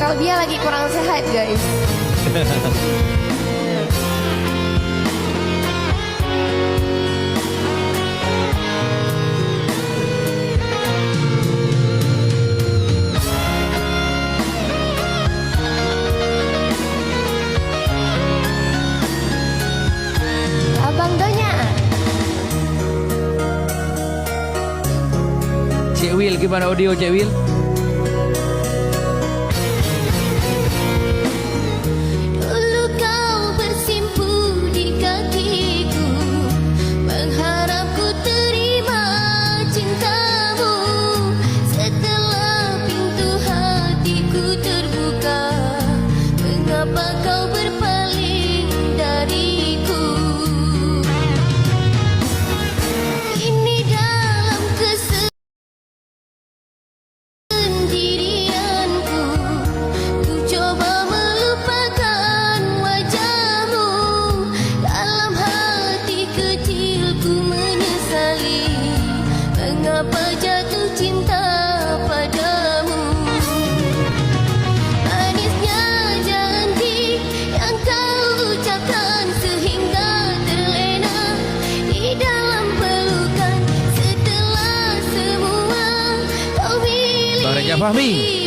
Salvia lagi kurang sehat guys. Abang Donya. Cik Will, gimana audio Cik Will? Dulu kau bersimpu di kakiku, mengharap ku terima cintamu. Setelah pintu hatiku terbuka, mengapa kau berpaling dariku? Ini dalam kesendirianku, ku coba melupakan wajahmu. Dalam hati kecilku menyesali, mengapa jatuh cinta padamu. Manisnya janji yang kau ucapkan sehingga terlena di dalam pelukan. Setelah semua kau Bang Raja miliki Fahmi.